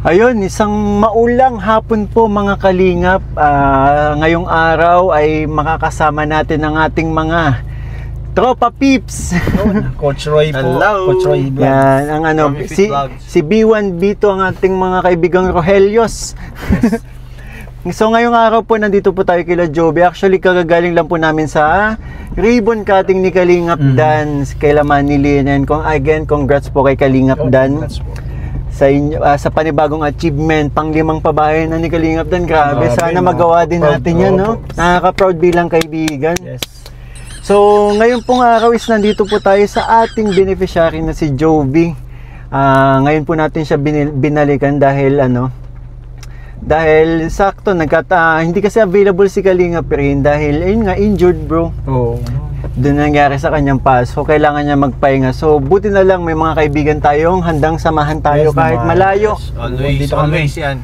Ayun, isang maulang hapon po mga kalingap. Ngayong araw ay makakasama natin ang ating mga tropa peeps. Coach Roy po. Hello. Coach Roy Vlog. Yan, ang ano, si B1 B2 ang ating mga kaibigang Rohelios. Yes. So ngayong araw po nandito po tayo kila Joby. Actually kagagaling lang po namin sa ribbon cutting ni Kalingap Dan kay Manilin. And again, congrats po kay Kalingap Dan. Sa inyo, sa panibagong achievement, pang-5 pabahay na ni Kalingap Dan. Grabe, sana magawa din natin yan, no? Nakaka-proud bilang kaibigan. Yes. So, ngayon pong araw is nandito po tayo sa ating beneficiary na si Joby. Ngayon po natin siya binalikan dahil dahil sakto hindi kasi available si Kalingap rin dahil ayun nga injured, bro. Oo. Doon nangyari sa kanyang paso, kailangan niya magpahinga. So, buti na lang may mga kaibigan tayong handang samahan tayo kahit malayo. Yes, always yan.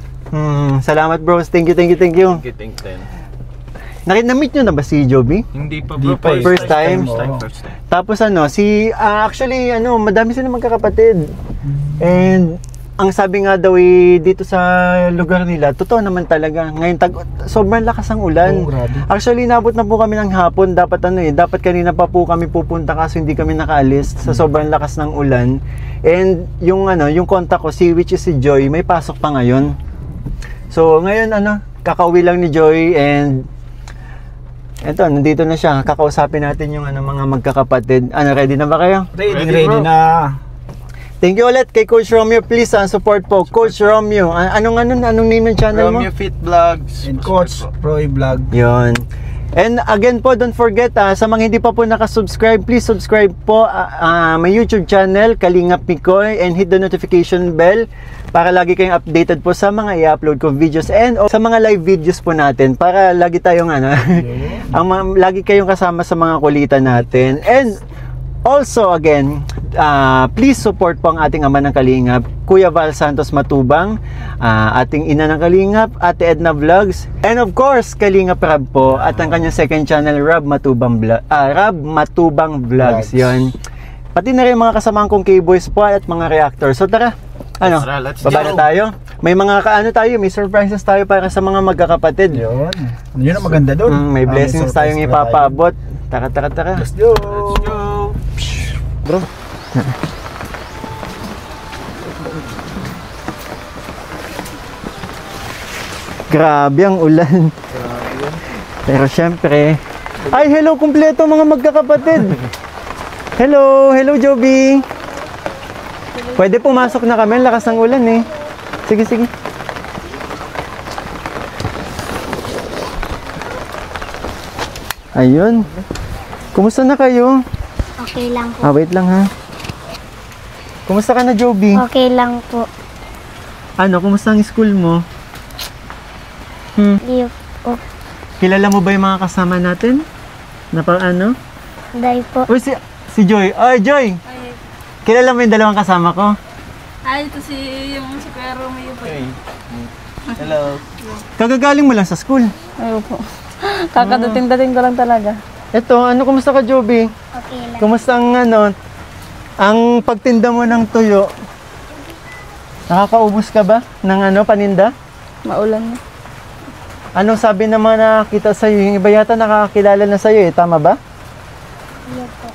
Salamat, bros. Thank you. Thank you. Na-meet nyo na ba si Joby? Hindi pa bro. First time. First time. Tapos actually, madami sila magkakapatid. And ang sabi nga daw dito sa lugar nila, totoo naman talaga. Ngayon sobrang lakas ang ulan. Oh, actually, nabot na po kami ng hapon. Dapat dapat kanina pa po kami pupunta kaso hindi kami nakaalis sa sobrang lakas ng ulan. And yung contact ko which is si Joy, may pasok pa ngayon. So, ngayon kakauwi lang ni Joy and eto, nandito na siya. Kakausapin natin yung mga magkakapatid. Ready na ba kayo? Ready na. Thank you ulit kay Coach Romeo. Please support po Coach Romeo. Anong name ng channel mo? Romeo Fit Vlogs. And Coach Roy Vlog. Yun. And again po, don't forget, sa mga hindi pa po nakasubscribe, please subscribe po. May YouTube channel, Kalingap Mikoy, and hit the notification bell para lagi kayong updated po sa mga i-upload ko videos and sa mga live videos po natin para lagi tayong lagi kayong kasama sa mga kulitan natin. And also, again, please support po ang ating ama ng Kalingap, Kuya Val Santos Matubang, ating ina ng Kalingap, Ate Edna Vlogs, and of course, Kalingap Rab po, at ang kanyang second channel, Rab Matubang Vlogs. Yun. Pati na rin mga kasamahan kong K-Boys po at mga reactors. So tara, baba na tayo. May mga may surprises tayo para sa mga magkakapatid. Yun ang maganda doon. May blessings tayong ipapaabot. Tara. Let's go. Bro. Grabe ang ulan. Pero syempre, hello kumpleto mga magkakapatid. Hello Joby. Pwede pumasok na kami, lakas ng ulan eh. Sige. Ayun. Kumusta na kayo? Okay lang po. Wait lang ha. Kumusta ka na, Joby? Okay lang po. Kumusta ang school mo? Hindi po. Kilala mo ba yung mga kasama natin? Day po. Uy, si Joy. Ay, Joy! Ay, Kilala mo yung dalawang kasama ko? ito si Kuya Romeo po. Hello. Kagagaling mo lang sa school. Ayaw po. Kakadating-dating ko lang talaga. Eto, kumusta ka, Joby? Okay lang. Kumusta ang pagtinda mo ng tuyo? Nakakaubos ka ba ng paninda? Maulan na. Anong sabi naman nakita sa'yo? Yung iba yata nakakilala na sa'yo tama ba? Iya po.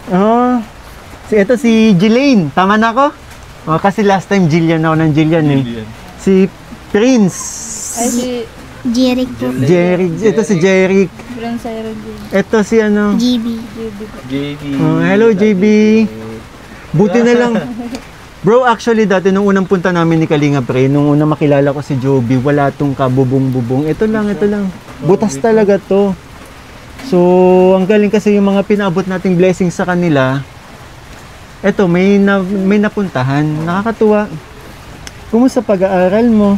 Ito si Jelaine, tama na ako? Kasi last time Jillian ako ng Jillian eh. Si Prince. Ay, si Jeric po. Jeric, ito si Jeric. Prince Iron. Ito si GB. JB. Hello JB. Buti na lang. Bro, actually dati nung unang punta namin ni Kalingap nung unang makilala ko si Joby, wala tong kabubong-bubong. Ito lang. Butas talaga to. So, ang galing kasi yung mga pinaabot nating blessings sa kanila. Ito, may napuntahan. Nakakatuwa. Kumusta pag-aaral mo?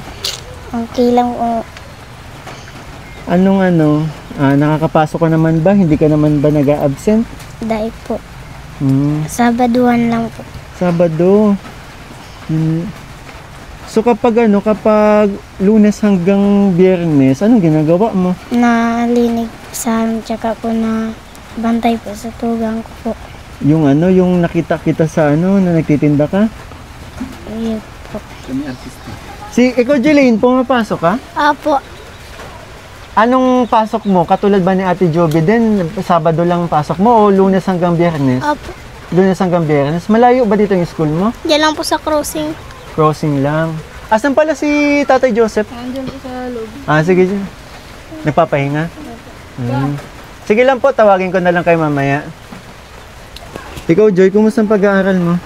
Okay lang po. Nakakapasok ka naman ba? Hindi ka naman ba nag-a-absent? Day po. Sabaduan lang po. Sabado. So kapag Lunes hanggang Biyernes, anong ginagawa mo? Nalinig sa amin, tsaka po na bantay po sa tugang ko po. Yung yung nakita kita sa na nagtitinda ka? Iya po. Ikaw, Jeline, pumapasok ka? Apo. Anong pasok mo? Katulad ba ni Ate Joby din? Sabado lang pasok mo o Lunes hanggang Biyernes? Apo. Lunes hanggang Biyernes. Malayo ba dito yung school mo? Diyan lang po sa crossing. Crossing lang. Asan pala si Tatay Joseph? Nandiyan po sa loob. Sige. Nagpapahinga? Sige lang po, tawagin ko na lang kayo mamaya. Ikaw, Joy, kumusta ang pag-aaral mo?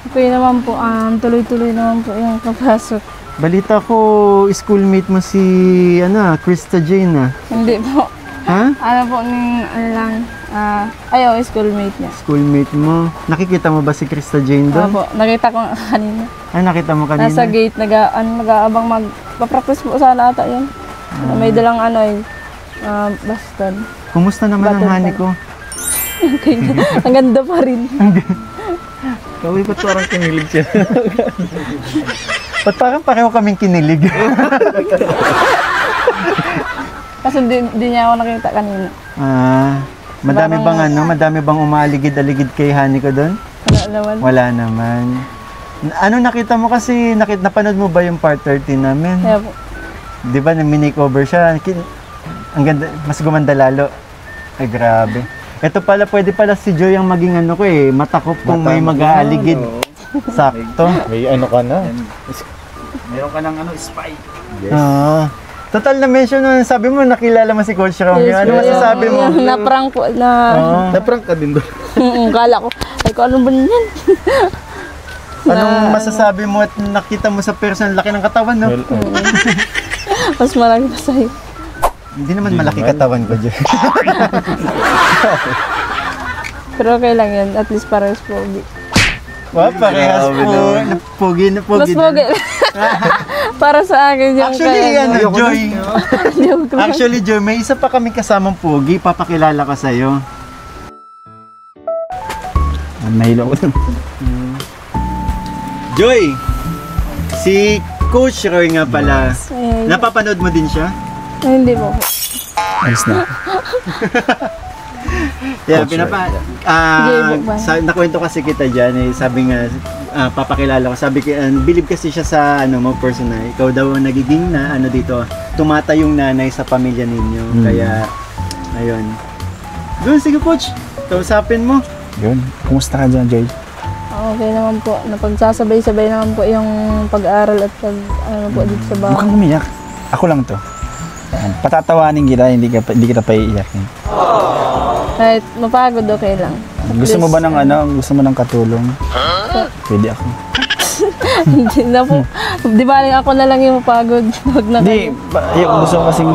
Okay naman po, tuloy-tuloy naman po yung kapasok. Balita ko, schoolmate mo si, Krista Jane, Hindi po. Ha? Ano po, lang, ayaw, schoolmate niya. Schoolmate mo. Nakikita mo ba si Krista Jane doon? Opo, nakita ko nga kanina. Nakita mo kanina? Nasa gate, nag-aabang magpa-practice po sana ata yun. May dalang baston. Kumusta naman ang Battle honey bag. ko? Okay na. Ang ganda pa rin. Kawin ba't parang kinilig siya? Ba't parang pareho kaming kinilig? Kasi di niya ako nakita kanina. Madami bang umaaligid-aligid kay honey ko doon? Wala naman. Wala naman. Ano nakita mo kasi, napanood mo ba yung part 13 namin? Kaya po. Di ba, na-makeover siya. Ang ganda, mas gumanda lalo. Ay, grabe. Ito pala, pwede pala si Joy ang maging matakop kung may mag-aaligid. Sakto. May ano ka na? Meron ka ng spy. Total na mention nun, sabi mo nakilala mo si Coach Romeo. Ano masasabi mo? Na-prank po na... Na-prank ka din doon. Kala ko, ay ko ano ba yan? Anong masasabi mo at nakita mo sa person, laki ng katawan, no? Mas malaki pa sa'yo. Hindi naman malaki katawan ko, Joy. Pero okay lang yan, at least parehas pogi. Wow, parehas po. Pogi na pogi. Mas pogi. Para sa akin yung Actually, Joy. Joke lang. Actually, Joy, may isa pa kami kasamang pogi. Papakilala ko sa'yo. Nahilo ko dun. Joy, si Coach Roy nga pala. Ay, Napapanood mo din siya? ay, hindi po. Ayos na. Yeah, Coach nakwento kasi kita dyan, sabi nga, papakilala ko, sabi ko, believe kasi siya sa, mo, personal, ikaw daw ang nagiging dito, tumata yung nanay sa pamilya ninyo, kaya, ayun. Doon, sige Coach, kausapin mo. Yun. Kumusta ka dyan, Joy? Okay naman po. Napagsasabay-sabay naman po yung pag-aaral at dito sa bahay. Mukhang umiyak. Ako lang to. Yan. Patatawanin kita, hindi kita pa iiyakin. Kahit mapagod, okay lang. Gusto mo ba ng katulong? Pwede ako. Hindi na po. Di ba ako na lang yung mapagod? Huwag na Hindi, gusto ko kasing...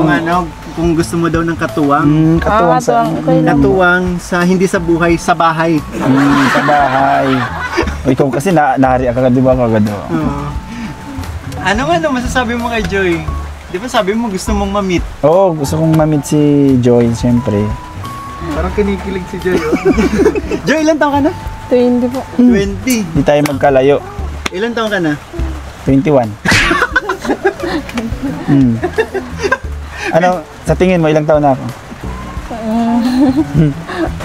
Kung gusto mo daw ng katuwang, katuwang sa... okay lang. katuwang sa, hindi sa buhay, sa bahay. sa bahay. O, ikaw kasi nahari ka, di ba kagad? Ano masasabi mo kay Joy? Di ba sabi mo gusto mong ma-meet? Oo, gusto kong ma-meet si Joy, siyempre. Parang kinikilig si Joy. Joy, ilan taon ka na? 20 po. 20. Hindi tayo magkalayo. Ilan taon ka na? 21. Ano, sa tingin mo, ilang taon na ako?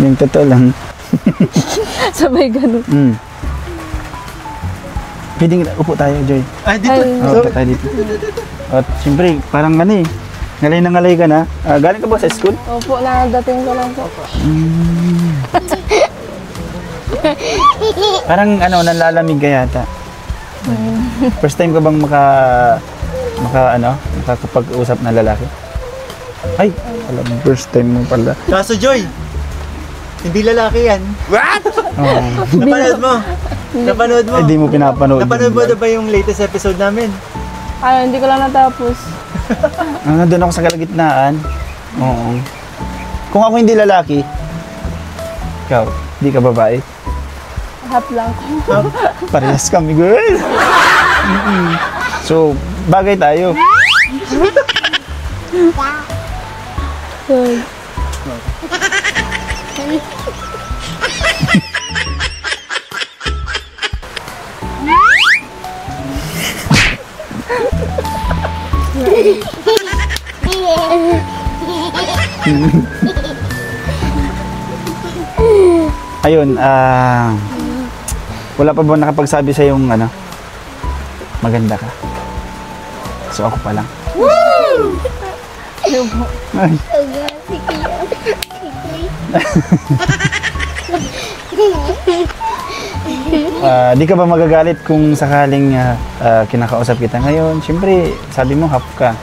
Yung totoo lang. Sabay ganun. Pwedeng upo tayo, Joy. Ay, dito. Ay. Upo tayo dito. At siyempre, parang ngalay na ngalay ka na. Galing ka ba sa school? Opo, dating ko lang po. Parang nanlalamig ka yata. First time ka bang makakapag-usap na lalaki? Ay, alam, first time mo pala. Kaso Joy, hindi lalaki yan. What? Napanood mo? Napanood mo? Hindi mo pinapanood. Napanood mo na ba yung latest episode namin? Hindi ko lang natapos. Nandun ako sa kalagitnaan. Oo. Kung ako hindi lalaki, ikaw, hindi ka babae. Half lang ko. Parehas kami, girl. So, bagay tayo. Ayun, wala pa ba nakapagsabi sa yung maganda ka? So ako pa lang. Ay. Di ka ba magagalit kung sakaling kinakausap kita ngayon? Siyempre, sabi mo half ka.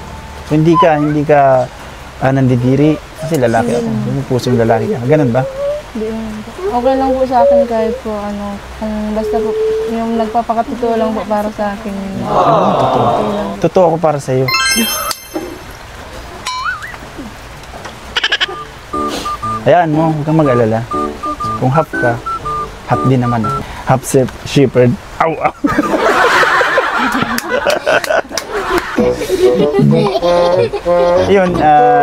So hindi ka nandidiri kasi lalaki ako. Yung pusong lalaki ka. Ganun ba? Hindi naman po. Okay lang po sa akin kahit po kung basta po yung nagpapakatotoo lang po para sa akin. Totoo. Okay lang. Totoo ako para sa iyo. Hayaan mo, huwag kang mag-alala. Kung half ka, half din naman ako. Half shepherd. Aw, aw. Yun,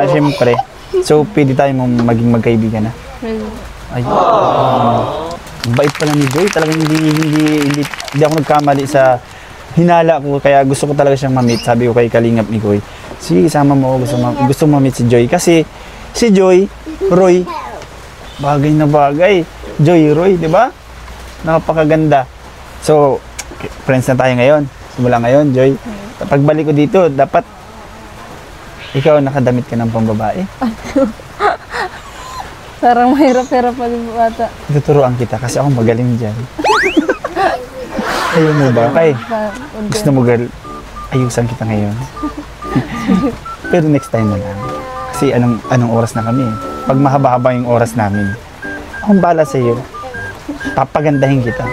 siyempre. So, pwede tayo maging magkaibigan na. Well, Ay, bait pala ni Joy. Talagang hindi ako nagkamali sa hinala ko. Kaya gusto ko talaga siyang ma-meet. Sabi ko kay Kalingap ni Koy, sige, sama mo. Gusto mo ma-meet si Joy. Kasi si Joy, Roy, bagay na bagay. Joy, Roy, di ba? Napakaganda. So, friends na tayo ngayon. Simula ngayon, Joy. Pagbalik ko dito, dapat ikaw nakadamit ka ng pambabae. parang mahirap-hirap pa din po ata. Tuturuan kita kasi ako magaling dyan. Ayaw mo ba? Kay, gusto mo girl, ayusan kita ngayon. Pero next time na lang. Kasi anong oras na kami. Pag mahaba-haba yung oras namin, akong bala sa iyo. Papagandahin kita.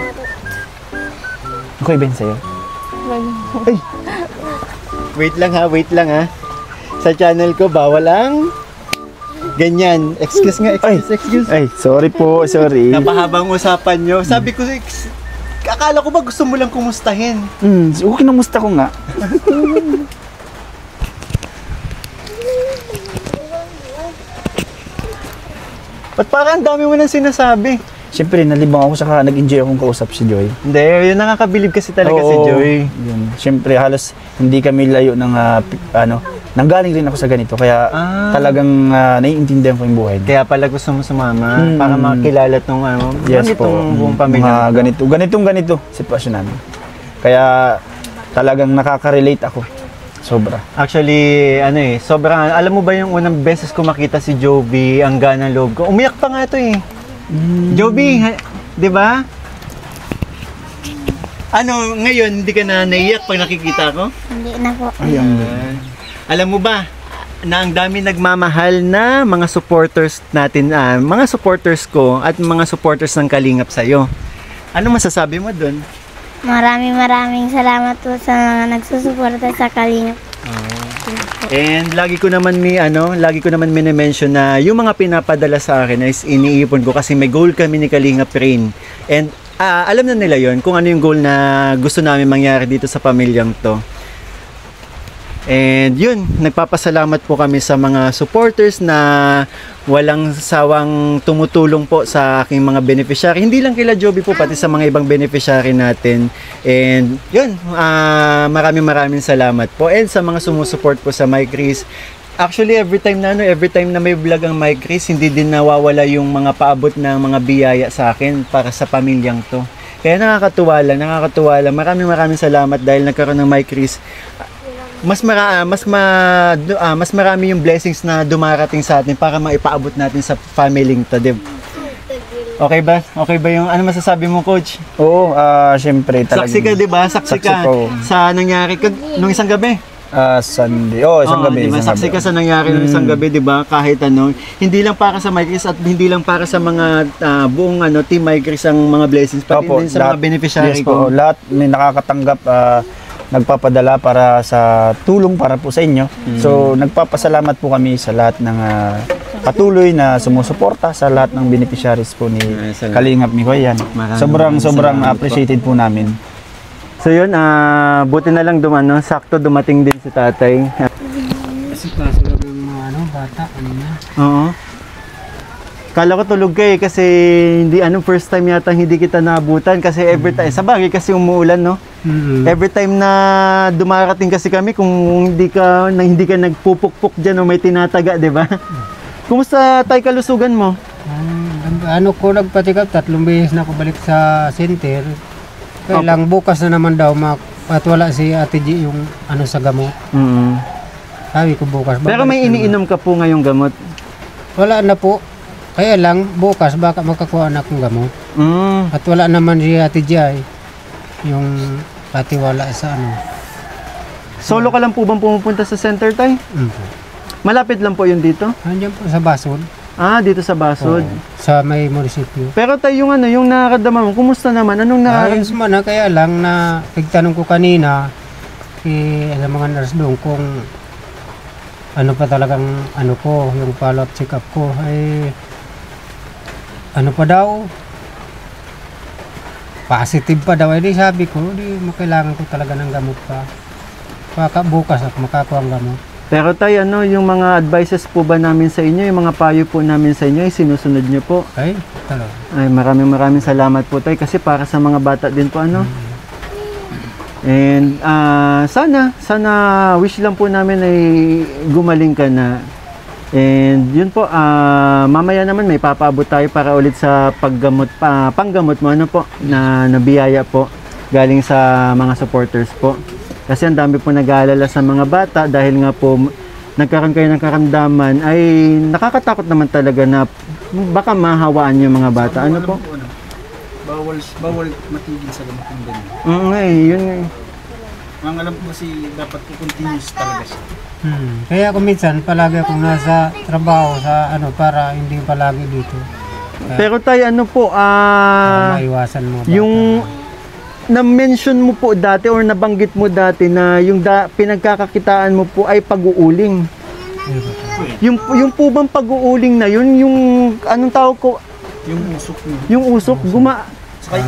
Okay ba yun sa'yo? Ay! Wait lang ha. Sa channel ko, bawal ang ganyan. Excuse. Ay, sorry po, sorry. Napahabang usapan nyo. Sabi ko, akala ko ba gusto mo lang kumustahin? Okay, namusta ko nga. Ba't parang ang dami mo nang sinasabi? Siyempre, nalibang ako saka nag-enjoy akong kausap si Joy. Hindi, yun nakakabilib kasi talaga si Oo, Joy. Yun. Siyempre, halos hindi kami layo ng nanggaling rin ako sa ganito. Kaya talagang naiintindihan ko yung buhay. Kaya pala gusto mo sumama para makilala tong Yes po. ganitong buong pamilya. Mga ganito sitwasyon namin. Kaya talagang nakaka-relate ako. Sobra. Actually, sobrang, alam mo ba yung unang beses ko makita si Joby, ang gana loob ko. Umiyak pa nga to eh. Joby, di ba? Ngayon, hindi ka na naiyak pag nakikita ko? Hindi na po. Alam mo ba, na ang dami nagmamahal na mga supporters natin, mga supporters ko at mga supporters ng Kalingap sa'yo. Ano masasabi mo dun? Maraming salamat po sa mga nagsusuporta sa Kalingap. And lagi ko naman mini-mention na yung mga pinapadala sa akin is iniipon ko kasi may goal kami ni Kalingap Rain. And alam na nila yon kung ano yung goal na gusto namin mangyari dito sa pamilyang to. And yun, nagpapasalamat po kami sa mga supporters na walang sawang tumutulong po sa aking mga beneficiary. Hindi lang kila Joby po, pati sa mga ibang beneficiary natin. And yun, maraming salamat po. And sa mga sumusuport po sa My Chris. Actually, every time na may vlog ang My Chris, hindi din nawawala yung mga paabot ng mga biyaya sa akin para sa pamilyang to. Kaya nakakatuwa lang. Maraming salamat dahil nagkaroon ng My Chris. Mas marami yung blessings na dumarating sa atin para maipaabot natin sa family to, diba? Okay ba yung ano masasabi mo, coach? Oo, syempre talagang Saksi ka, diba? Saksi ka sa nangyari nung isang gabi. Sunday. Isang gabi. Diba? Saksi ka sa nangyari nung isang gabi, diba? Kahit hindi lang para sa Mike Chris at hindi lang para sa mga buong team Mike Chris ang mga blessings, pati din sa mga beneficiary ko. Lahat may nakakatanggap nagpapadala para sa tulong para po sa inyo. So, nagpapasalamat po kami sa lahat ng patuloy na sumusuporta sa lahat ng beneficiaries po ni Kalingap Mikoy. Yan. Sobrang appreciated po namin. So yun, buti na lang sakto dumating din si tatay. Kasi kaso lang yung mga bata, Oo. Kala ko tulog ka kasi first time yata hindi kita naabutan kasi every time, sa bagay kasi umuulan, no? Every time na dumarating kasi kami kung hindi ka nagpupukpok diyan o may tinataga, 'di ba? Kumusta tay kalusugan mo? Nagpatikap 3 beses na ako balik sa center. Kaya lang bukas na naman daw At wala si Ate G yung ano sa gamot. Mm. Sabi ko bukas. Pero may babalik na iniinom ka po ngayong gamot. naman. Wala na po. Kaya lang, bukas baka makakuha na akong gamot. Mm. At wala naman si Ate G ay yung patiwala sa ano. Solo ka lang po bang pumupunta sa center, tay? Po. Malapit lang po yun dito? Andiyan po sa Basod. Ah, dito sa Basod. Sa may munisipyo. Pero tay, yung ano, yung nakaramdaman mo, kumusta naman? Anong Ayos man na, kaya lang na nagtanong ko kanina sa mga nurse doon kung ano pa talagang ano ko, yung follow-up check-up ko ay ano pa daw, positive pa daw. Di sabi ko, di makailangan ko talaga ng gamot pa. Baka bukas ako makakuha ang gamot. Pero tay, ano, yung mga advices po ba namin sa inyo, yung mga payo po namin sa inyo, ay sinusunod nyo po? Ay, talaga. Ay, maraming salamat po tay, kasi para sa mga bata din po, ano? And sana wish lang po namin ay gumaling ka na. And yun po, mamaya naman may papaabot tayo para ulit sa panggamot mo, ano po, na nabiyaya po galing sa mga supporters po. Kasi ang dami po nag-aalala sa mga bata dahil nga po nagkaroon kayo ng karamdaman, ay nakakatakot naman talaga na baka mahawaan yung mga bata. Ano po? Bawal matigil sa gamot ng ganyan. Yun nga. Ang alam ko kasi dapat continuous talaga siya. Kaya ako minsan palagi akong nasa trabaho sa ano para hindi palagi dito. Pero tayo ano po, Maiwasan mo. yung na-mention mo po dati or nabanggit mo dati na yung pinagkakakitaan mo po ay pag-uuling. Yung po bang pag-uuling na yun, yung anong tawag ko? Yung usok niya. Yung usok,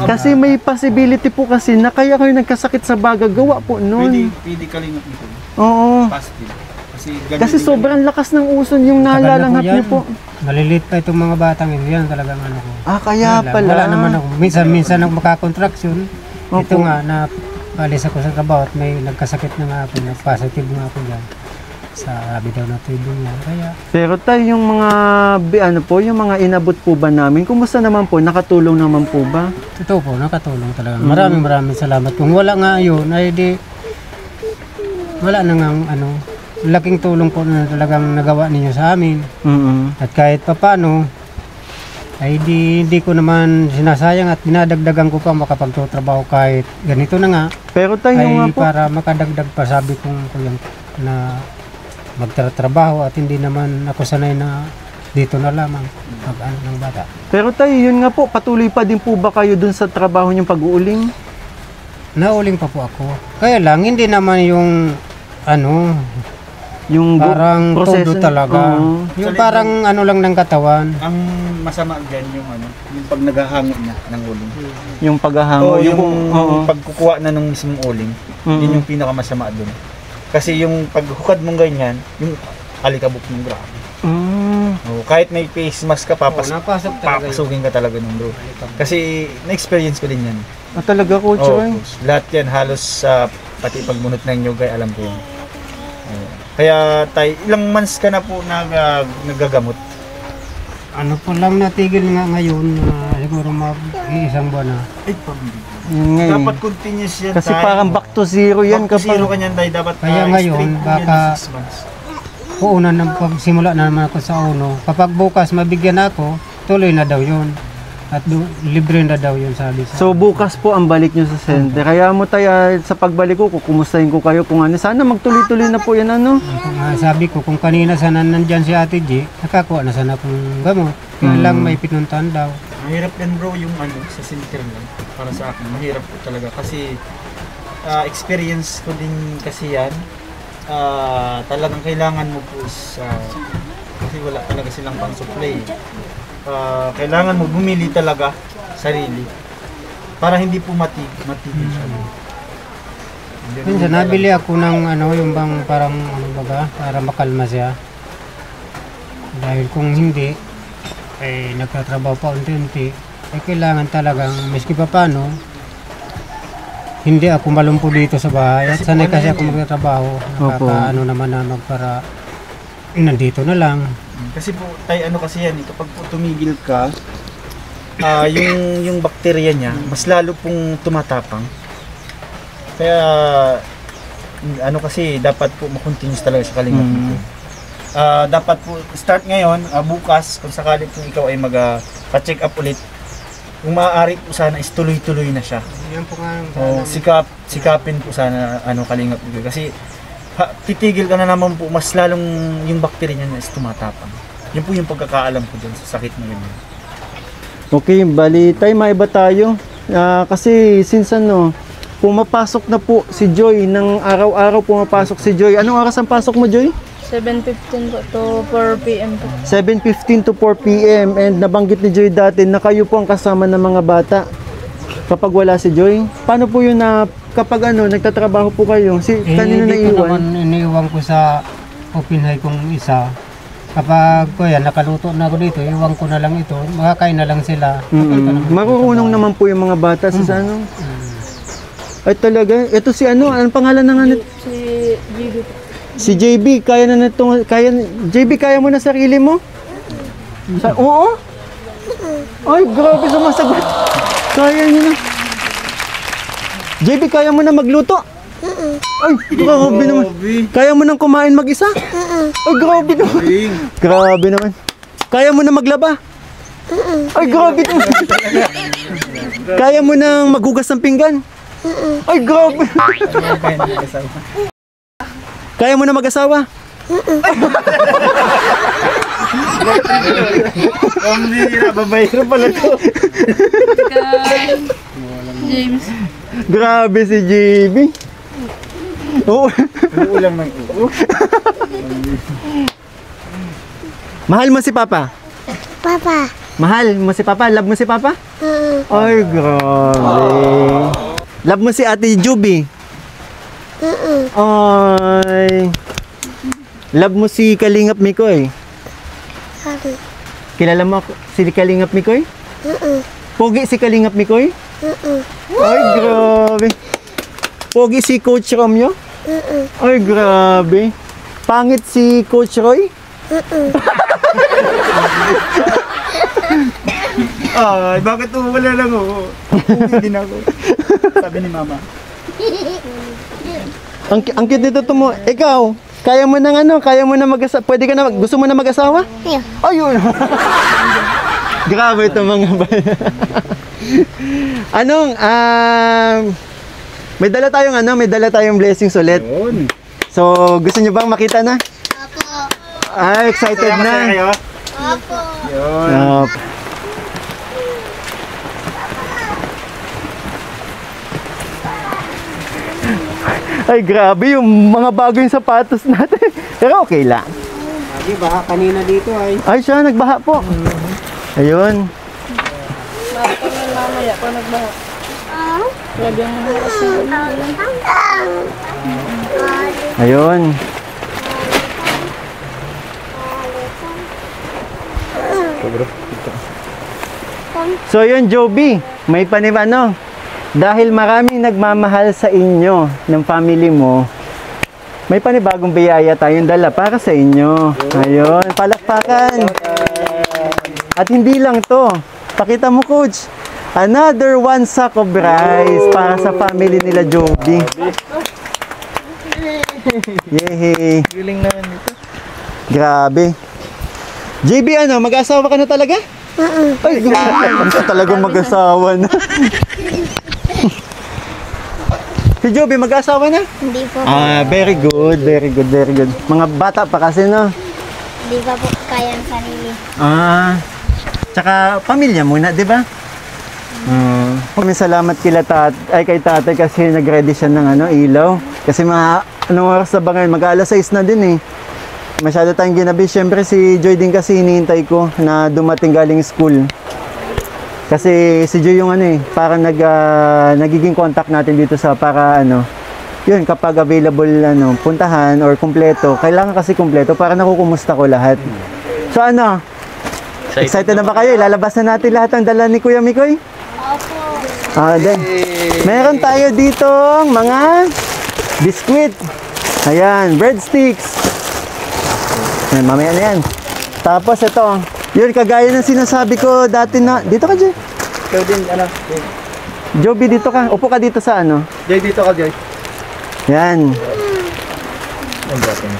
kasi may possibility po kasi na kaya kayo nagkasakit sa baga, gawa po noon. Pwede kalingap nito. Oo. Positive. Kasi sobrang lakas ng uson yung nalalanghap niyo po. Malilit pa itong mga batang ito. Yan talagang ano ko. Kaya pala. Wala naman ako. Minsan ako makakontraksyon. Ito Opo. nga, alis ako sa trabaho at may nagkasakit na nga ako. Positive nga ako dyan. Sabi daw na TB niya. Kaya, Pero tayo yung mga, yung mga inabot po ba namin, kumusta naman po? Nakatulong naman po ba? totoo po, nakatulong talaga. Maraming salamat. Kung wala nga yun, ay di, wala na nga ano, laking tulong po na talagang nagawa ninyo sa amin. At kahit papano, ay di ko naman sinasayang at dinadagdagan ko pa makapagtatrabaho kahit ganito na nga. Pero tayo Ay nga po. para makadagdag pa sabi kong kuyang na magtatrabaho at hindi naman ako sanay na dito na lamang mag-ano ng bata. Pero tayo, yun nga po, patuloy pa din po ba kayo dun sa trabaho niyong pag-uuling? Nauling pa po ako. Kaya lang, hindi naman yung ano, Yung parang proseso todo talaga. Oo. Yung parang ano lang ng katawan. Ang masama dyan yung yung pag naghahango na ng uling. Yung paghahango. Oo. Pagkukuha na ng mismong uling, yun yung pinakamasama dun. Kasi yung paghukad mong ganyan, yung alikabok ng grabe. Kahit may face mask ka, Napasok talaga papasukin ka talaga ng bro. Kasi na-experience ko din yan. Talaga, coach. Lahat yan halos pati pagmunot ng nyugay, alam ko yun. Kaya tayo, ilang months ka na po nagagamot? Ano po lang natigil nga ngayon, siguro mag-iisang buwan na. Ay, pambili. Yun nga eh. Dapat continuous yan Kasi tayo. parang back to zero yan. Back to zero kapag ka niyan tayo. Dapat Kaya ngayon, straight yan, baka- 6 months. Puuna ng pagsimula na naman ako sa uno. Kapag bukas mabigyan ako, tuloy na daw yun. At libre na daw yun sabi sa. So bukas po ang balik nyo sa center. Kaya mo tayo sa pagbalik ko, kukumustahin ko kayo kung ano. Sana magtuloy-tuloy na po yan ano. Sabi ko, kung kanina sana nandyan si Ate G, nakakuha na sana akong gamot. Kaya lang may pinuntahan daw. Mahirap yan bro yung sa center lang. Para sa akin, mahirap po talaga. Kasi experience ko din kasi yan. Talagang kailangan mo po kasi wala talaga silang pang-supply. Kailangan mo bumili talaga sarili para hindi po matigil siya. Minsan nabili ako ng ano, yung bang parang ano baga, para makalma siya. Dahil kung hindi, ay nagtatrabaho pa unti-unti, ay kailangan talagang miski pa paano, hindi ako malumpo dito sa bahay. At sanay kasi ako magtatrabaho, nakakaano naman na magpara nandito na lang. Kasi po tayo kasi yan, kapag po tumigil ka, yung bakterya niya mas lalo pong tumatapang. Kaya ano kasi dapat po ma-continuous talaga sa Kalingap Mikoy. Dapat po start ngayon, bukas kung sakali po ikaw ay mag-check up ulit. Kung maaari po sana is tuloy-tuloy na siya. Yan po nga ang Sikapin po sana Kalingap Mikoy kasi titigil ka na naman po, mas lalong yung bacteria niya is tumatapang. Yun po yung pagkakaalam ko dun sa sakit na ganyan. Okay, bali tayo maiba tayo. Kasi since pumapasok na po si Joy, ng araw-araw pumapasok si Joy. Anong oras ang pasok mo, Joy? 7:15 po to 4 p.m. po. 7:15 to 4 p.m. And nabanggit ni Joy dati na kayo po ang kasama ng mga bata kapag wala si Joy. Paano po yun na kapag nagtatrabaho po kayo? Kanino naiiwan? Iniiwan ko sa open high kong isa. Kapag kuya, nakaluto na ako dito, iwan ko na lang ito, makakain na lang sila. Marurunong naman po yung mga bata sa Ay talaga? Ito si anong pangalan ng Si JB po. Si JB, kaya na JB, kaya mo na sarili mo? Oo? Ay, grabe sumasagot. Kaya niya na. JB, kaya mo na magluto? Ay, grabe naman. Kaya mo nang kumain mag-isa? Ay, grabe naman. Grabe naman. Kaya mo na maglaba? Ay, grabe naman. Kaya mo nang maghugas ng pinggan? Ay, grabe. Kaya mo na mag-asawa? Babayro pala to. James. Grabe si JB. Oo. Ulam ng ulo. Mahal mo si Papa? Papa. Mahal mo si Papa? Love mo si Papa? Ay, grabe. Love mo si Ate Juby? Ay. Love mo si Kalingap Mikoy? Kilala mo si Kalingap Mikoy? Pogi si Kalingap Mikoy? Ay, grabe. Pogi si Coach Romeo? Ay, grabe. Pangit si Coach Roy? Ay, bakit wala lang ako? Hindi din ako. Sabi ni Mama. Ang cute nito mo. Ikaw, kaya mo na mag-asawa? Pwede ka na, gusto mo na mag-asawa? Yeah. Ayun. Grabe ito mga bayan. May dala tayong blessings ulit. Yun. So, gusto niyo bang makita na? Opo. Ah, excited Masaya na. kayo? Opo. Yun. Ay, grabe yung mga bagong sapatos natin. Pero okay lang. Lagi, baka kanina dito ay. Ay, siya, nagbaha po. Ayun. Mamaya po nagbaha. Grabe ang mga kasi. Ayun. So yun, Joby, may panibano. Dahil maraming nagmamahal sa inyo ng family mo, may panibagong biyaya tayong dala para sa inyo. Ayun, palakpakan. At hindi lang to. Pakita mo, Coach. Another one sack of rice para sa family nila Joby. Yehey. Galing naman ito. Grabe. JB, mag-asawa ka na talaga? Ay, gusto talagang mag-asawa na. Si Joby, mag-asawa na? Hindi po. Very good, very good, very good. Mga bata pa kasi, no? Hindi pa po kaya ang sarili. Tsaka pamilya muna, di ba? Maraming salamat kay tatay kasi nag-ready siya ng ilaw. Kasi anong oras na ba ngayon? Mag-alas 6 na din eh. Masyado tayong ginabi. Siyempre si Joy din kasi hinihintay ko na dumating galing school. Kasi si Joy yung parang nagiging contact natin dito sa para yun, kapag available puntahan or kumpleto. Kailangan kasi kumpleto para nakukumusta ko lahat. So excited na ba kayo? Ilalabas na natin lahat ng dala ni Kuya Mikoy? Opo. Meron tayo dito mga biskwit. Ayan, breadsticks. Ayan, mamaya na yan. Tapos ito, yun, kagaya ng sinasabi ko dati na, dito ka, Joy. Ikaw din, Joby, dito ka. Upo ka dito sa Joy, dito ka, Joy. Yan.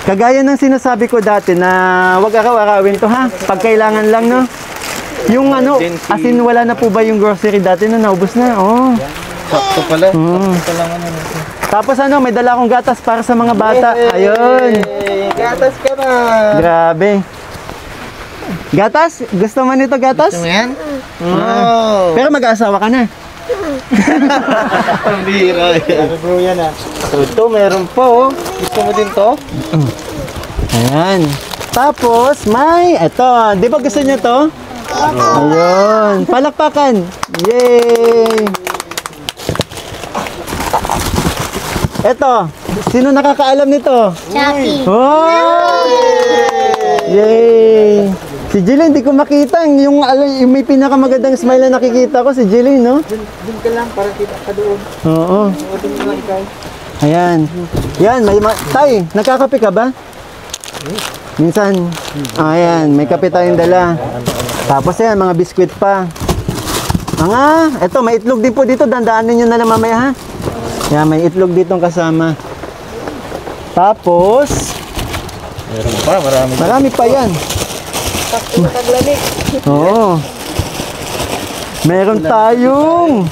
Kagaya ng sinasabi ko dati na wag araw-arawin to ha. Pag kailangan lang no. Yung ano, asin wala na po ba yung grocery dati na naubos na? Oh. Sakto pala. Sakto lang ano. Tapos ano, may dala akong gatas para sa mga bata. Ayun. Gatas ka na. Grabe. Gatas? Gusto mo nito gatas? Gusto mo yan? Oh. Pero mag-aasawa ka na. Ang bira. Ano bro yan ah? Ito, meron pa oh. Gusto mo din to? Ayan. Tapos, may, eto. Di ba gusto niyo to? Ayun. Palakpakan. Yay! Eto. Sino nakakaalam nito? Chucky. Oh! Yay! Si Jillian, hindi ko makita. Yung may pinakamagandang smile na nakikita ko, si Jillian, no? Doon ka lang para kita ka doon. Oo. Doon ka lang ikaw. Ayan. Yan, may Tay, nagkakape ka ba? Minsan. Ayan, may kape tayong dala. Tapos yan, mga biskwit pa. Eto, may itlog din po dito. Dandaanin nyo na lang mamaya, ha? Yan, may itlog ditong kasama. Tapos, Meron pa, marami. marami pa yan. Oo. Meron tayong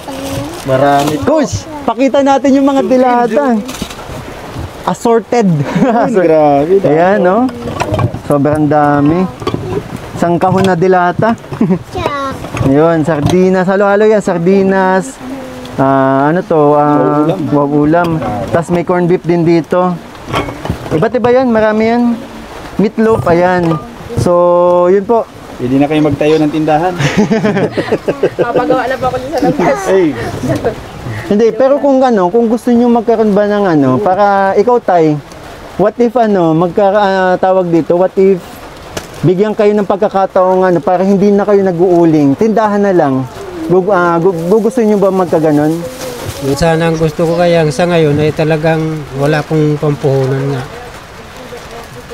Marami. Coach, pakita natin yung mga dilata. Assorted. Grabe. Ayan, no? Sobrang dami. Isang kahon na dilata. Ayun, sardinas. Halo-halo yan. Sardinas. Ano to? Ulam. Tapos may corned beef din dito. Iba't iba yan. Marami yan. Meatloaf. Ayan. So, yun po. Hindi na kayo magtayo ng tindahan. Papagawa na pa ako sa labas. Hey. Hindi, pero kung kung gusto niyo magkaroon ba ng para ikaw Tay, what if tawag dito, what if bigyan kayo ng pagkakataong para hindi na kayo nag-uuling, tindahan na lang. Gusto niyo ba magkaganon? Yun sana ang gusto ko kaya sa ngayon ay talagang wala kong pampuhunan nga.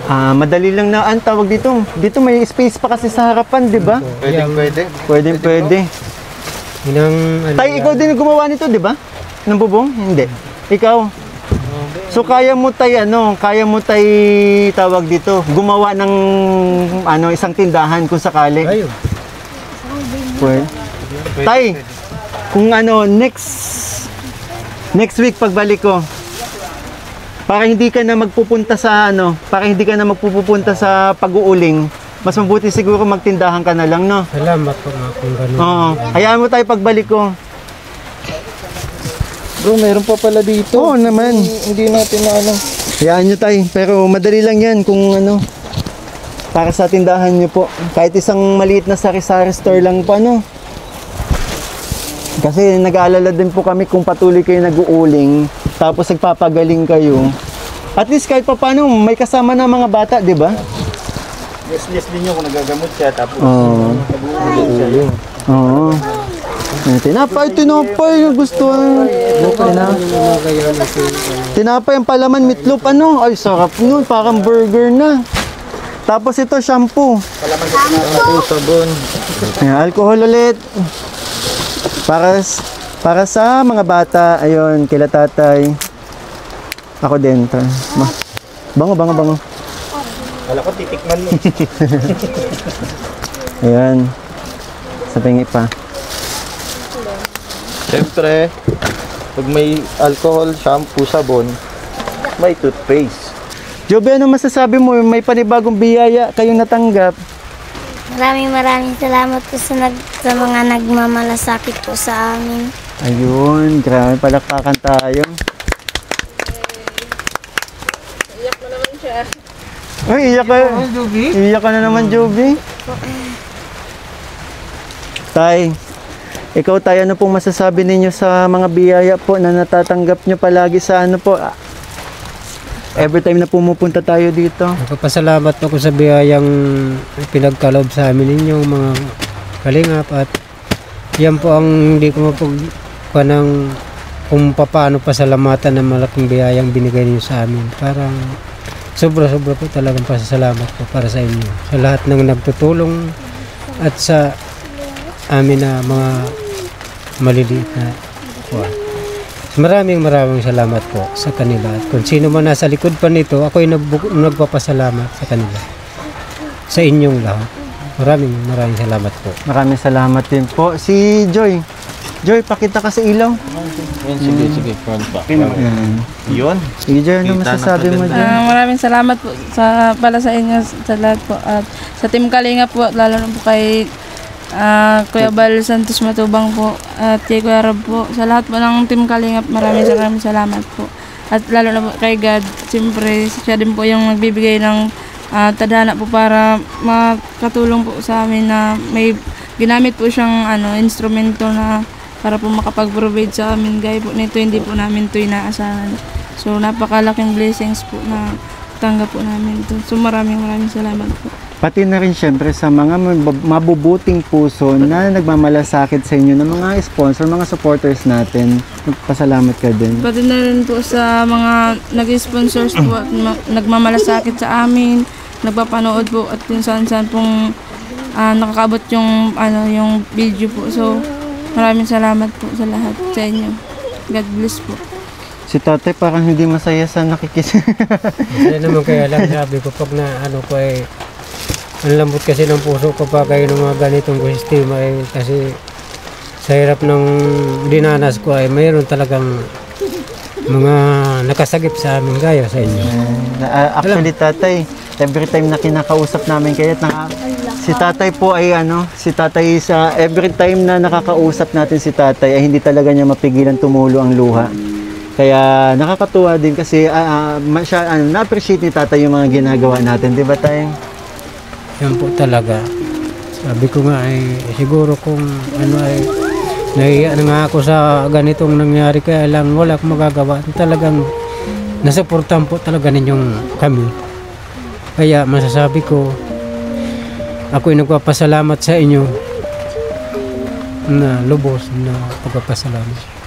Madali lang na ang tawag dito. Dito may space pa kasi sa harapan, di ba? Pwede. Pwede. Tay, ikaw din ang gumawa nito, di ba? Ng bubong? Hindi. Ikaw? So kaya mo tawag dito, gumawa ng isang tindahan kung sakali. Ayun. Pwede. Tay, kung next week pagbalik ko, para hindi ka na magpupunta sa pag-uuling, mas mabuti siguro magtindahan ka na lang, no? Salamat po nga kung gano'n. Oo. Hayaan mo tayo pagbalik ko. Bro, meron pa pala dito. Oo naman. Hindi natin na Hayaan nyo tayo. Pero madali lang yan kung para sa tindahan nyo po. Kahit isang maliit na sari-sari store lang po, Kasi nag-aalala din po kami kung patuloy kayo nag-uuling, tapos nagpapagaling kayo. At least kahit pa paano, may kasama na mga bata, di ba? Yes din yun kung nagagamot siya. Tapos Oo. siya. Oo. Tinapay. Gusto. Tinapay ang palaman, meatloaf. Ay, sarap nun. Parang burger na. Tapos ito, shampoo. Shampoo, sabon. Ayan, alcohol ulit. Para sa mga bata, ayun, kila tatay. Ako din. Bango. Wala ko titikman mo. Ayan. Sa pingi pa. Siyempre, pag may alcohol, shampoo, sabon, may toothpaste. Joby, ano masasabi mo? May panibagong biyaya kayong natanggap. Maraming salamat po sa mga nagmamalasakit po sa amin. Ayun, grabe, palakpakan tayo. Iyak mo naman siya. Ay, iyak ka. Iyak ka na naman, Joby. Tay, ikaw Tay, ano pong masasabi ninyo sa mga biyaya po na natatanggap nyo palagi sa every time na pumupunta tayo dito? Nagpapasalamat ako sa biyayang pinagkaloob sa amin ninyong mga kalingap at yan po ang hindi ko mapagpanang kung paano pasalamatan ng malaking biyayang binigay niyo sa amin. Parang sobra-sobra po talagang pasasalamat po para sa inyo. Sa lahat ng nagtutulong at sa amin na mga maliliit na kuwan. Maraming salamat po sa kanila. At kung sino man nasa likod pa nito, ako'y nagpapasalamat sa kanila. Sa inyong lahat. Maraming salamat po. Maraming salamat din po. Si Joy. Joy, pakita ka sa ilaw. Sige, front pa. Yun. Sige, Joy, ano masasabi mo dyan? Maraming salamat po pala sa inyo sa lahat po. At sa Team Kalinga po, lalo na po kay Kuya Bal Santos Matubang po at kay Kuya Rob po. Sa lahat po ng Team Kalinga, maraming salamat po. At lalo na po kay God, siyempre siya din po yung nagbibigay ng tadhana po para makatulong po sa amin na may ginamit po siyang instrumento na para po makapag-provide sa amin. Gaya po nito, hindi po namin ito inaasahan. So napakalaking blessings po na tanggap po namin ito. So maraming salamat po. Pati na rin syempre sa mga mabubuting puso na nagmamalasakit sa inyo ng mga sponsor, mga supporters natin. Nagpasalamat ka din. Pati na rin po sa mga nag-sponsors po at nagmamalasakit sa amin, nagpapanood po at kung saan pong nakakabot yung video po. So maraming salamat po sa lahat sa inyo. God bless po. Si Tatay parang hindi masaya sa nakikis. Masaya naman kaya lang sabi ko pag na ko ay ang lambot kasi ng puso ko pa kayo ng mga ganitong sistema kasi sa hirap ng dinanas ko ay mayroon talagang mga nakasagip sa amin gaya sa inyo. Actually, Tatay, every time na kinakausap namin kayo, si Tatay po ay si Tatay sa every time na nakakausap natin si Tatay ay hindi talaga niya mapigilan tumulo ang luha. Kaya nakakatuwa din kasi na-appreciate ni Tatay yung mga ginagawa natin, di ba Tay? Yan po talaga. Sabi ko nga ay siguro kung ay nahiya na nga ako sa ganitong nangyari kaya lang wala akong magagawa. Talagang nasuportahan po talaga ninyong kami. Kaya masasabi ko ako'y nagpapasalamat sa inyo na lubos na pagpapasalamat.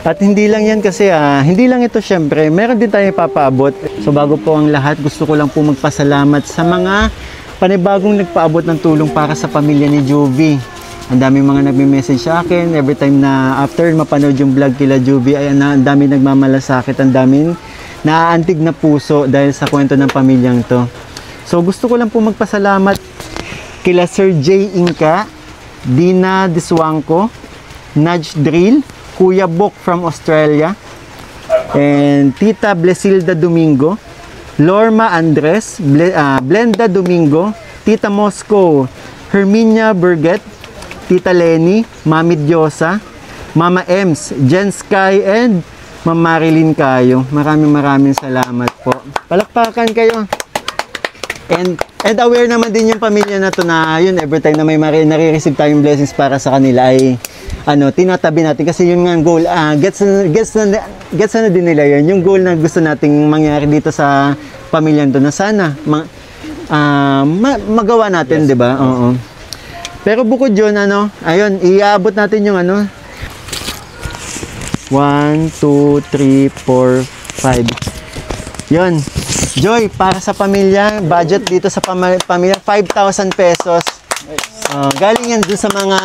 At hindi lang yan kasi, hindi lang ito syempre, meron din tayong ipapaabot. So bago po ang lahat, gusto ko lang po magpasalamat sa mga panibagong nagpaabot ng tulong para sa pamilya ni Juvie. Ang daming mga nagme-message sa akin, every time na after mapanood yung vlog kila Juvie, ay ang daming nagmamalasakit, ang daming naaantig na puso dahil sa kwento ng pamilyang to. So gusto ko lang po magpasalamat kila Sir J. Inca, Dina Diswangco, Nudge Drill, Kuya Bok from Australia, and Tita Blesilda Domingo, Lorma Andres, Blenda Domingo, Tita Moscow, Herminia Burget, Tita Lenny, Mami Diosa, Mama Ems, Jen Sky, and Ma'am Marilyn Cayo. Maraming salamat po. Palakpakan kayo. And aware naman din yung pamilya na to na yun, every time na may nare-receive tayong blessings para sa kanila ay tinatabi natin kasi yun nga ang goal. Gets na din nila yun. Yung goal na gusto nating mangyari dito sa pamilyang to na sana magawa natin, di ba? Oo. Pero bukod yun, ayun, iaabot natin yung 1, 2, 3, 4, 5. Yun. Joy, para sa pamilya, budget dito sa pamilya, 5,000 pesos. Galing yan dun sa mga,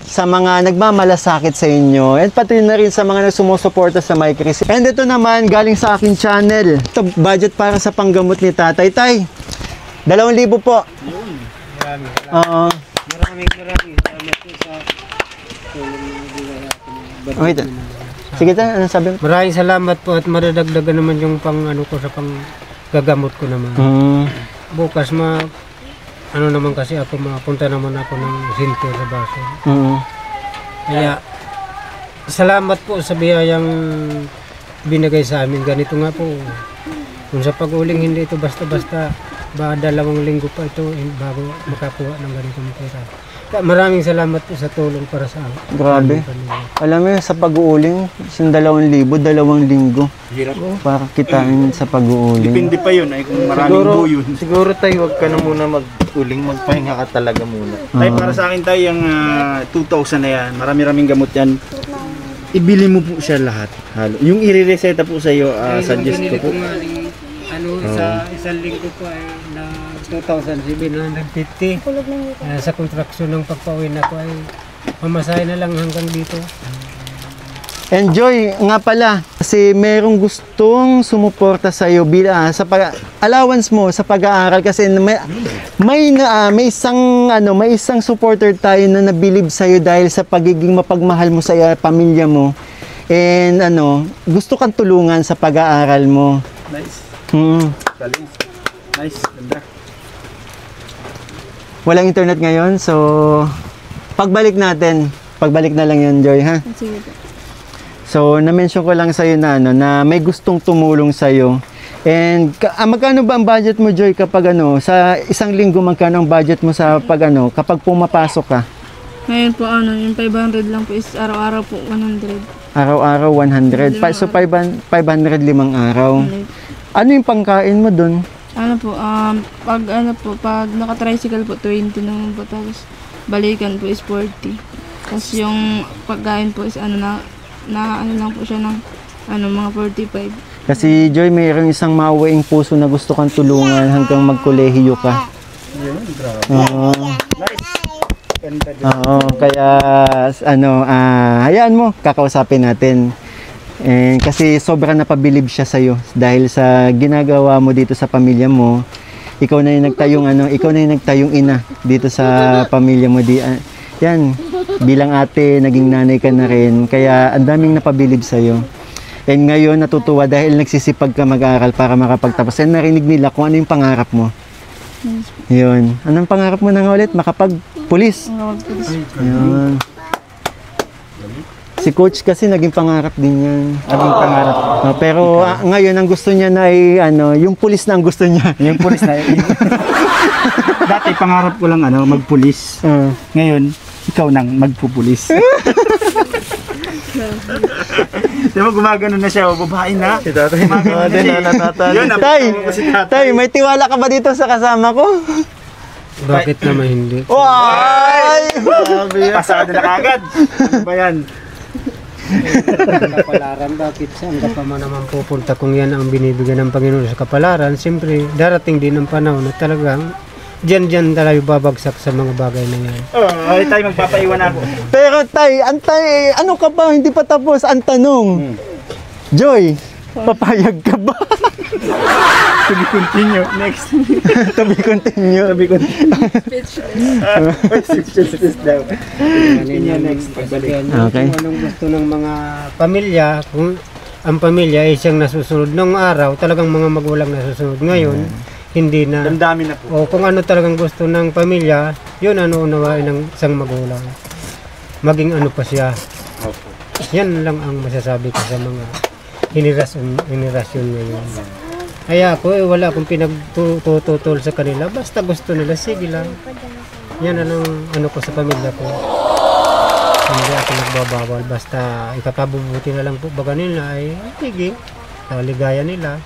sa mga nagmamalasakit sa inyo. And pati na rin sa mga sumusuporta sa My Chris. And ito naman, galing sa aking channel. Ito, budget para sa panggamot ni Tatay. Tay, 2,000 po. Maraming salamat po sa tulong na binigay natin. Wait. Sige tayo, ano sabi mo? Maraming salamat po at madadagdagan naman yung ko sa pang gagamot ko naman. Bukas naman kasi ako mapunta naman ako ng center sa baso. Kaya salamat po sa biyayang binigay sa amin. Ganito nga po. Kung sa pag-uling hindi ito basta-basta, 2 linggo pa ito bago makakuha ng ganitong pera. Maraming salamat po sa tulong para sa akin. Grabe. Alam mo sa pag-uuling, 2,000, 2 linggo. Hirap. Para kitain sa pag-uuling. Depende pa yun ay kung maraming buyo. Siguro tayo wag ka na muna mag-uling, magpahinga ka talaga muna. Tay, para sa akin tayo yung 2,000 na yan, marami-raming gamot yan. Ibili mo po siya lahat. Halo. Yung i-reseta po sa iyo, suggest ko po. Sa 1 linggo po ay na 2,750. Sa kontraksyon ng pagpauwi na ko ay mamasahe na lang hanggang dito. Enjoy nga pala kasi merong gustong sumuporta sa iyo sa allowance mo sa pag-aaral kasi may isang supporter tayo na nabilib sa iyo dahil sa pagiging mapagmahal mo sa pamilya mo. And gusto kang tulungan sa pag-aaral mo. Nice. Galing. Nice. Ganda. Walang internet ngayon, so pagbalik na lang yun, Joy, ha? Sige po. So, na-mention ko lang sa'yo na may gustong tumulong sa'yo. And magkano ba ang budget mo, Joy, kapag sa isang linggo magkano ang budget mo sa kapag pumapasok ka? Ngayon po yung 500 lang po is araw-araw po 100. Araw-araw 100. So 500 limang araw. Ano yung pangkain mo dun? Pag naka-tricycle po 20 naman po, tapos balikan po is 40. Tapos yung pagkain po is lang po siya ng mga 45. Kasi Joy, mayroong isang maawaing puso na gusto kang tulungan hanggang magkolehiyo ka. Oo, kaya hayaan mo, kakausapin natin. Kasi sobrang napabilib siya sa iyo dahil sa ginagawa mo dito sa pamilya mo. Ikaw na yung nagtayong ina dito sa pamilya mo yan. Bilang ate, naging nanay ka na rin. Kaya ang daming napabilib sa iyo. And ngayon natutuwa dahil nagsisipag ka mag-aaral para makapagtapos. And narinig nila kung ano yung pangarap mo. Yun. Anong pangarap mo na nga ulit? Makapag-pulis. Yun. Si coach kasi naging pangarap din yan. Naging pangarap. Pero ngayon ang gusto niya na ay yung pulis na ang gusto niya. Yung pulis na. Dati pangarap ko lang magpulis. Ngayon, ikaw nang magpupulis. Diba gumagano na siya, babae na. Si tatay. Tay, may tiwala ka ba dito sa kasama ko? Bakit naman hindi? Ay! Pasado na kagad. Ano ba yan? Kapalaran, bakit saan ka pa naman pupunta kung yan ang binibigyan ng Panginoon sa kapalaran? Siyempre, darating din ang panahon na talagang diyan tayo babagsak sa mga bagay na yan. Ay, tayo magpapaiwan ako. Pero tay, ano ka ba? Hindi pa tapos ang tanong. Joy, papayag ka ba? To be continue. Next. To be continue. Speechless daw. Next. Okay. Kung anong gusto ng mga pamilya, kung ang pamilya ay siyang nasusunod nung araw, talagang mga magulang nasusunod. Ngayon, hindi na. Damdamin na po. O kung ano talagang gusto ng pamilya, yun unawain ng isang magulang. Maging pa siya. Yan lang ang masasabi ko sa mga henerasyon ngayon. Kaya ako wala akong pinagtututol sa kanila. Basta gusto nila, sige lang. Yan ang ko sa pamilya ko. Hindi ako nagbabawal. Basta ikakabubuti na lang po baga nila ay sige. Ligaya nila.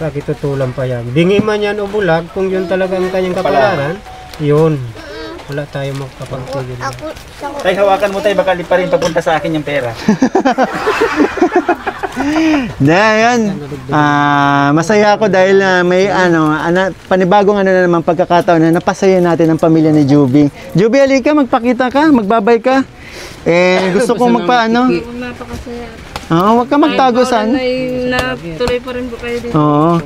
Bakit tutulan pa yan? Bingi man yan o bulag, kung yun talaga ang kanyang kapalaran, yun. Wala tayo magkapagpigil. Tay, hawakan mo tayo, baka pa rin papunta sa akin yung pera. Yan. Masaya ako dahil may panibagong na naman pagkakataon na napasaya natin ang pamilya ni Juby. Juby, halika, magpakita ka, magbabay ka. Gusto kong Napakasaya. Huwag ka magtago saan. Natuloy pa rin po kayo dito. Oo.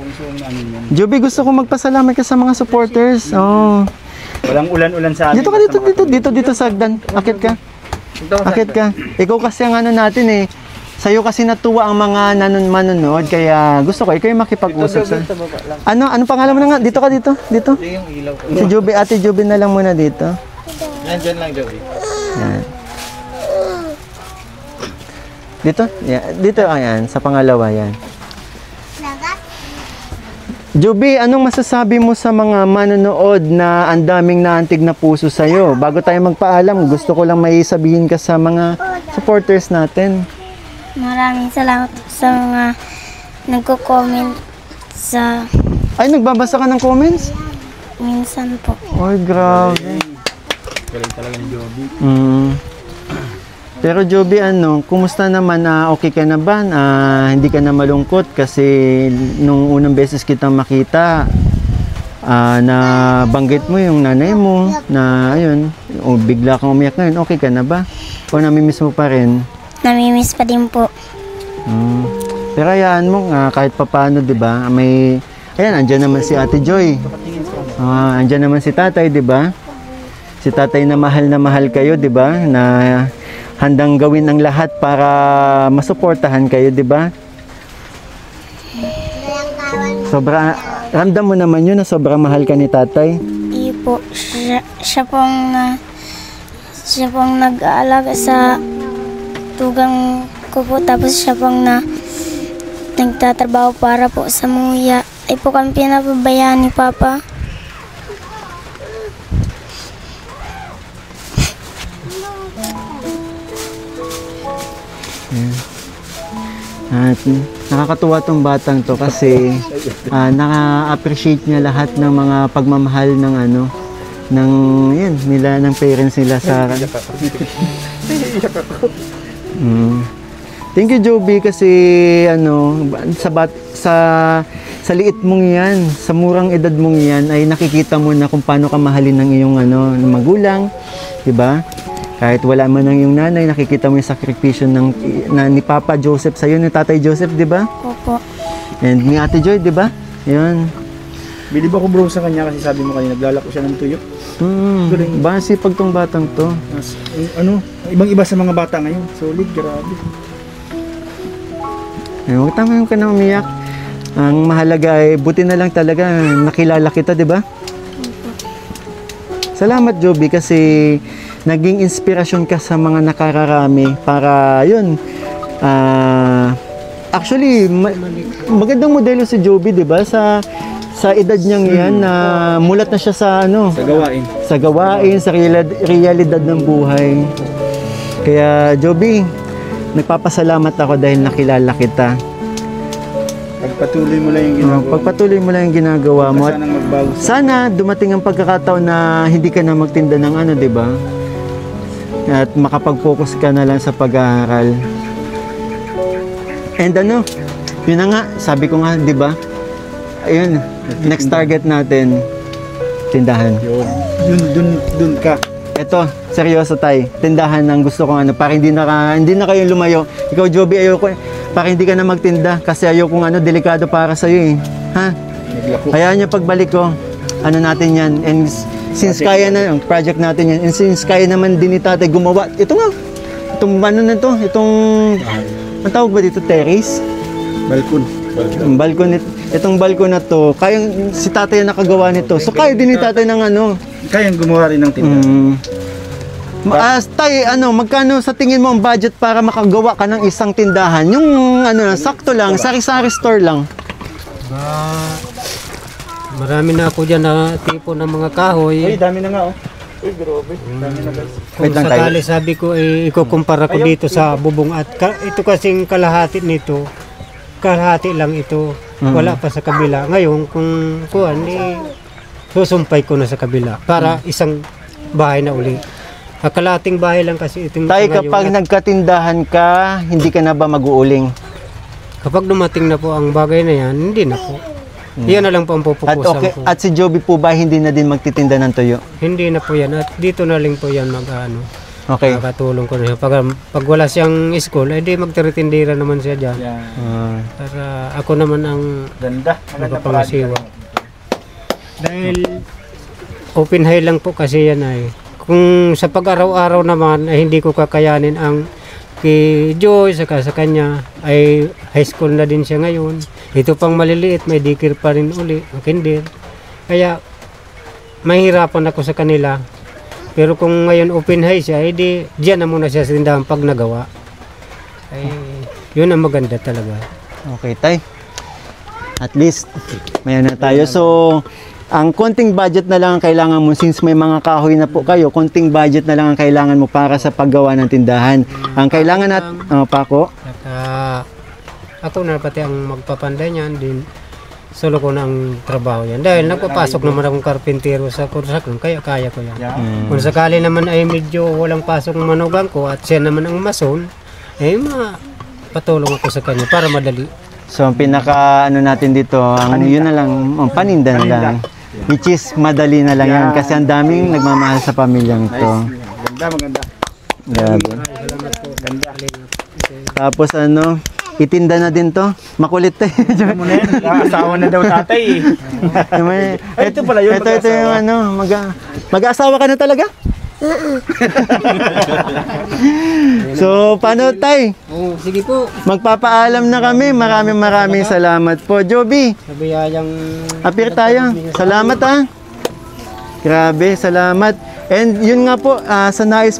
Juby, gusto kong magpasalamat ka sa mga supporters. Walang ulan-ulan sa amin. Dito sa hagdan. Akit ka. Ikaw kasi ang natin eh. Sa'yo kasi natuwa ang mga manonood, kaya gusto ko ikaw yung makipag-usap sa. Ano pangalan mo na nga? Dito ka dito. Yung ilaw ko. Si Juby, Ate Juby na lang muna dito. Nandyan lang, Joey. Yan. Dito ayan, sa pangalawa yan. Juby, anong masasabi mo sa mga manonood na ang daming naantig na puso sa'yo? Bago tayo magpaalam, gusto ko lang may sabihin ka sa mga supporters natin. Maraming salamat po sa mga nagko-comment sa Ay, nagbabasa ka ng comments? minsan po. Ay, grabe. Galing talaga ni Joby. Pero Joby, kumusta naman? Okay ka na ba? Hindi ka na malungkot kasi nung unang beses kitang makita, na banggit mo yung nanay mo na ayun, bigla kang umiyak ngayon. Okay ka na ba? O namimiss mo pa rin? namimiss pa din po. Pero hayaan mo nga kahit papaano, 'di ba? May ayan, andyan naman si Ate Joy. Andyan naman si Tatay, 'di ba? Si Tatay na mahal kayo, 'di ba? Na handang gawin ang lahat para masuportahan kayo, 'di ba? Sobra ramdam mo naman 'yun na sobrang mahal ka ni Tatay. Iyo po, siya pong nag-aalaga sa tugang ko po, tapos siya pong nagtatrabaho para po sa muya. Ay po kami pinapabayaan ni Papa. At nakakatuwa tong batang to kasi naka-appreciate niya lahat ng mga pagmamahal ng ng parents nila sa Thank you, Joby, kasi sa liit mong yan, sa murang edad mong yan ay nakikita mo na kung paano ka mahalin ng iyong ng magulang, 'di ba? Kahit wala man ang iyong nanay, nakikita mo yung sakripisyo ni Papa Joseph sa iyo, ni Tatay Joseph, 'di ba? Opo. And ni Ate Joy, 'di ba? 'Yun. Bilib ako bro sa kanya kasi sabi mo kanina naglalako siya ng tuyo. Base pag tong batang to. Ibang-iba sa mga bata ngayon. Solid, grabe. Ay, huwag tama yung ka na umiyak. Ang mahalaga ay buti na lang talaga nakilala kita, 'di ba? Salamat, Joby, kasi naging inspirasyon ka sa mga nakararami para yun. Actually, magandang modelo si Joby, 'di ba? Sa edad niyang 'yan na mulat na siya sa sa gawain, sa realidad ng buhay. Kaya Joby, nagpapasalamat ako dahil nakilala kita. Pagpatuloy mo lang yung ginagawa. Pagpatuloy mo lang yung ginagawa mo. Sana magbago. Sana dumating ang pagkakataon na hindi ka na magtinda ng 'di ba? At makapag-focus ka na lang sa pag-aaral. And yun na nga, sabi ko nga, 'di ba? Ayun, next target natin, tindahan. Dun ka. Ito, seryoso tay. Tindahan ang gusto kong para hindi na kayo lumayo. Ikaw, Joby, ayoko para hindi ka na magtinda kasi ayoko delikado para sa iyo Ha? Kaya niyo pagbalik ko, natin 'yan. And since kaya na ang project natin 'yan. And since kaya naman din ni Tatay gumawa. Ito nga. Itong ang tawag ba dito, terrace? Balkon. Itong balkon na to, kayang si Tatay ang nakagawa nito. So kaya din ni Tatay ng Kayang gumawa rin ng tindahan. Tay, magkano sa tingin mo ang budget para makagawa ka ng isang tindahan? Yung sakto lang, sari-sari store lang. Marami na ako dyan na tipo ng mga kahoy. Uy, dami na nga Uy, grabe. Dami na guys. Kung sakali sabi ko, ikukumpara ko dito sa bubong at ito kasing kalahati nito. Kalahati lang ito. Wala pa sa kabila. Ngayon, kung susumpay ko na sa kabila para isang bahay na uli. Kalating bahay lang kasi itong Tay, kapag nagkatindahan ka, hindi ka na ba mag-uuling? Kapag dumating na po ang bagay na yan, hindi na po. Yan na lang po ang pupukusan ko. At si Joby po ba hindi na din magtitinda ng tuyo? Hindi na po yan. At dito na lang po yan Okay. Makatulong ko na siya. Pag wala siyang school, di magtiritindira naman siya dyan. Para ako naman ang magpapangasiwa. Dahil open high lang po kasi yan ay. Kung sa pag-araw-araw naman ay hindi ko kakayanin ang kay Joy saka sa kanya ay high school na din siya ngayon. Ito pang maliliit, may dikir pa rin uli, ang kinder. Kaya mahirapan ako sa kanila. Pero kung ngayon open high siya, di diyan na muna siya sa tindahan pag nagawa. Ay yun ang maganda talaga. Okay, Tay. At least may na tayo. So ang konting budget na lang ang kailangan mo since may mga kahoy na po kayo, konting budget na lang ang kailangan mo para sa paggawa ng tindahan. Ang kailangan Paco? Ako na pati ang magpapanday niyan din. Solo ko ng trabaho yan. Dahil nagpapasok naman akong karpintero sa construction, kaya kaya ko yan. Kung sakali naman ay medyo walang pasok ng manugang ko at siya naman ang mason, patulong ako sa kanya para madali. So ang pinaka natin dito, yun na lang, paninda na lang. Which is madali na lang yan kasi ang daming nagmamahal sa pamilyang ito. Maganda. Grabe. Salamat po. Ganda. Tapos ano, itinda na din to. Makulit eh. Ano na yan? Asawa na daw tatay eh. Ay, ito pala yun, Ito yung ano, mag-aasawa ka na talaga? So, paano tay? Oh, sige po. Magpapaalam na kami. Maraming salamat po. Joby, Nabiyayang appear tayo. Salamat ah. Grabe, salamat. And yun nga po, sa nais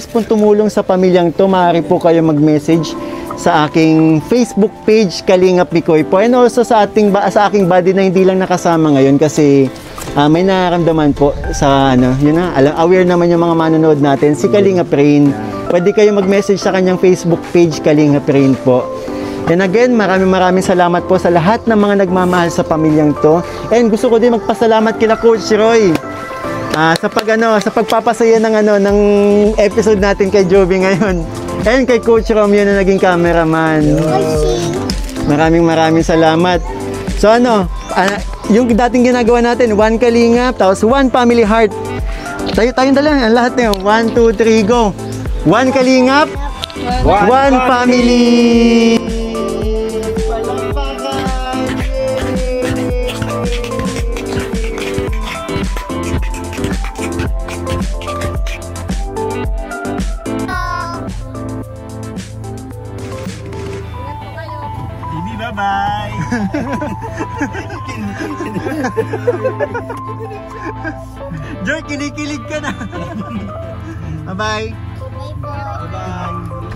pong tumulong sa pamilyang to, maaari po kayo mag-message sa aking Facebook page Kalingap Mikoy po, and also sa aking body na hindi lang nakasama ngayon kasi may nararamdaman po sa ano, yun na, aware naman yung mga manonood natin, si Kalingap Rain. Pwede kayo mag-message sa kanyang Facebook page Kalingap Rain po. And again, maraming salamat po sa lahat ng mga nagmamahal sa pamilyang to. And gusto ko din magpasalamat kila Coach Roy sa pagpapasaya ng episode natin kay Joby ngayon. And kay Coach Romeo na naging cameraman. Maraming salamat. So yung dating ginagawa natin, 1 Kalingap, tapos 1 Family Heart. Tayong dalawa, lahat na yun. 1, 2, 3, go. 1 Kalingap, 1 Family. Bye-bye! Joy, kinikilig ka na. Bye-bye. Bye po. Bye-bye.